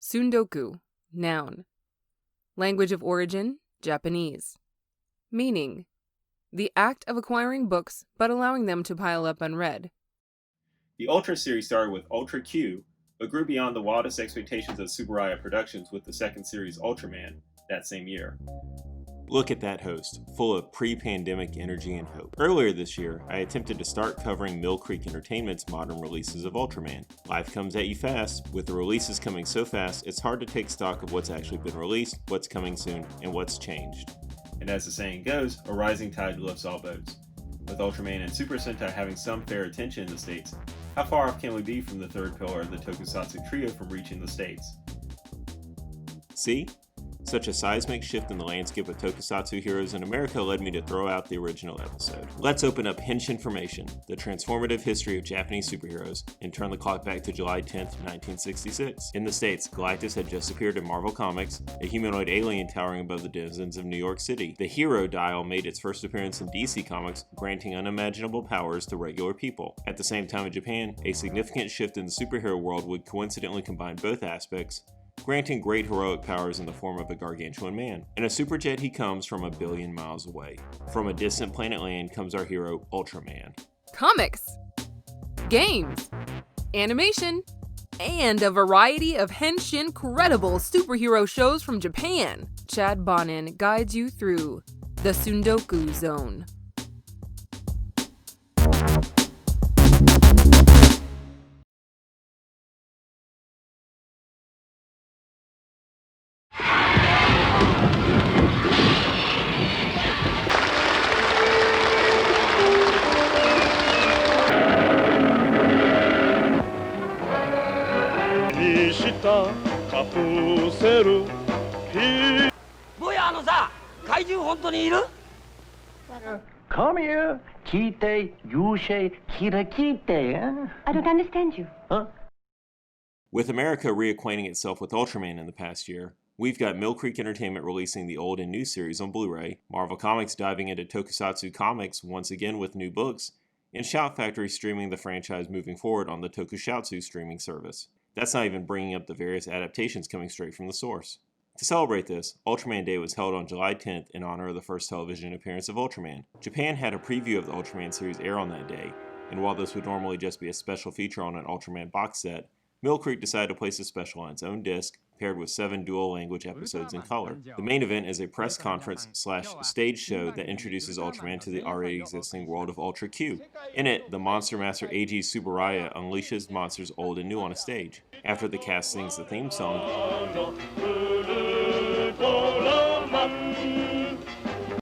Tsundoku, noun. Language of origin, Japanese. Meaning, the act of acquiring books but allowing them to pile up unread. The Ultra series started with Ultra Q, but grew beyond the wildest expectations of Tsuburaya Productions with the second series Ultraman that same year. Look at that host, full of pre-pandemic energy and hope. Earlier this year, I attempted to start covering Mill Creek Entertainment's modern releases of Ultraman. Life comes at you fast. With the releases coming so fast, it's hard to take stock of what's actually been released, what's coming soon, and what's changed. And as the saying goes, a rising tide lifts all boats. With Ultraman and Super Sentai having some fair attention in the States, how far off can we be from the third pillar of the Tokusatsu trio from reaching the States? See? Such a seismic shift in the landscape of tokusatsu heroes in America led me to throw out the original episode. Let's open up Henshinformation, the transformative history of Japanese superheroes, and turn the clock back to July 10th, 1966. In the States, Galactus had just appeared in Marvel Comics, a humanoid alien towering above the denizens of New York City. The Hero Dial made its first appearance in DC Comics, granting unimaginable powers to regular people. At the same time in Japan, a significant shift in the superhero world would coincidentally combine both aspects, granting great heroic powers in the form of a gargantuan man. In a superjet he comes from a billion miles away. From a distant planet land comes our hero, Ultraman. Comics, games, animation, and a variety of Henshin-credible superhero shows from Japan. Chad Bonin guides you through the Tsundoku Zone. Come here, kite, yushe, kirakite. I don't understand you. Huh? With America reacquainting itself with Ultraman in the past year, we've got Mill Creek Entertainment releasing the old and new series on Blu-ray, Marvel Comics diving into Tokusatsu comics once again with new books, and Shout Factory streaming the franchise moving forward on the Tokusatsu streaming service. That's not even bringing up the various adaptations coming straight from the source. To celebrate this, Ultraman Day was held on July 10th in honor of the first television appearance of Ultraman. Japan had a preview of the Ultraman series air on that day, and while this would normally just be a special feature on an Ultraman box set, Mill Creek decided to place a special on its own disc, paired with 7 dual-language episodes in color. The main event is a press conference/stage show that introduces Ultraman to the already existing world of Ultra Q. In it, the Monster Master A.G. Tsuburaya unleashes monsters old and new on a stage. After the cast sings the theme song,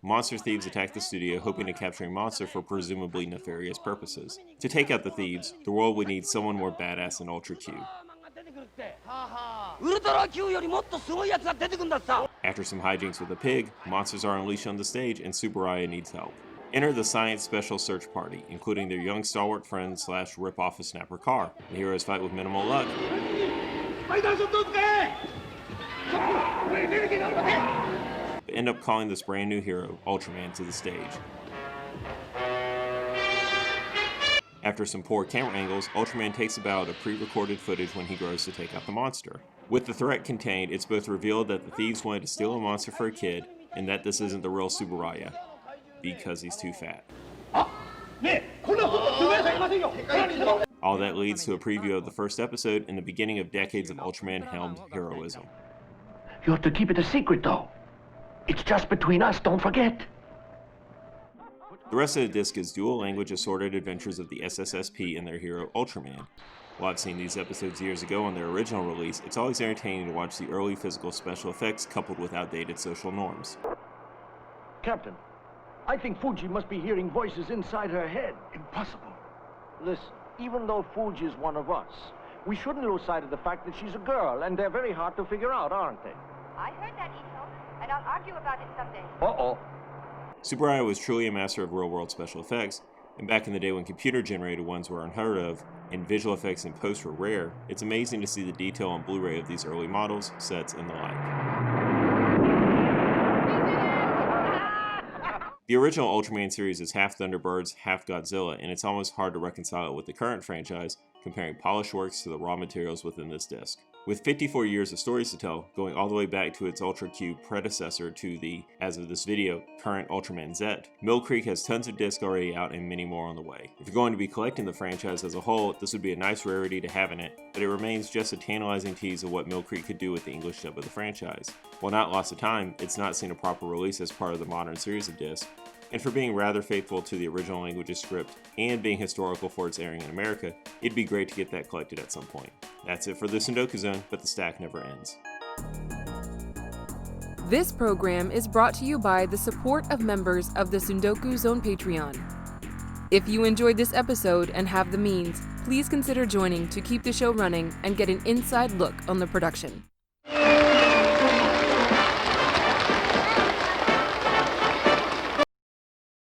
monster thieves attack the studio, hoping to capture a monster for presumably nefarious purposes. To take out the thieves, the world would need someone more badass than Ultra Q. After some hijinks with a pig, monsters are unleashed on the stage and Tsuburaya needs help. Enter the Science Special Search Party, including their young stalwart friend / rip-off a snapper car. The heroes fight with minimal luck, but end up calling this brand new hero, Ultraman, to the stage. After some poor camera angles, Ultraman takes about a pre-recorded footage when he grows to take out the monster. With the threat contained, it's both revealed that the thieves wanted to steal a monster for a kid, and that this isn't the real Tsuburaya, because he's too fat. All that leads to a preview of the first episode and the beginning of decades of Ultraman-helmed heroism. You have to keep it a secret, though. It's just between us, don't forget. The rest of the disc is dual-language assorted adventures of the SSSP and their hero, Ultraman. While I've seen these episodes years ago on their original release, it's always entertaining to watch the early physical special effects coupled with outdated social norms. Captain, I think Fuji must be hearing voices inside her head. Impossible. Listen, even though Fuji is one of us, we shouldn't lose sight of the fact that she's a girl, and they're very hard to figure out, aren't they? I heard that, Ito, and I'll argue about it someday. Uh-oh. Tsuburaya was truly a master of real-world special effects, and back in the day when computer-generated ones were unheard of, and visual effects in post were rare, it's amazing to see the detail on Blu-ray of these early models, sets, and the like. The original Ultraman series is half Thunderbirds, half Godzilla, and it's almost hard to reconcile it with the current franchise, comparing polished works to the raw materials within this disc. With 54 years of stories to tell, going all the way back to its Ultra Q predecessor to the, as of this video, current Ultraman Z, Mill Creek has tons of discs already out and many more on the way. If you're going to be collecting the franchise as a whole, this would be a nice rarity to have in it, but it remains just a tantalizing tease of what Mill Creek could do with the English dub of the franchise. While not lost of time, it's not seen a proper release as part of the modern series of discs, and for being rather faithful to the original language's script and being historical for its airing in America, it'd be great to get that collected at some point. That's it for the Tsundoku Zone, but the stack never ends. This program is brought to you by the support of members of the Tsundoku Zone Patreon. If you enjoyed this episode and have the means, please consider joining to keep the show running and get an inside look on the production.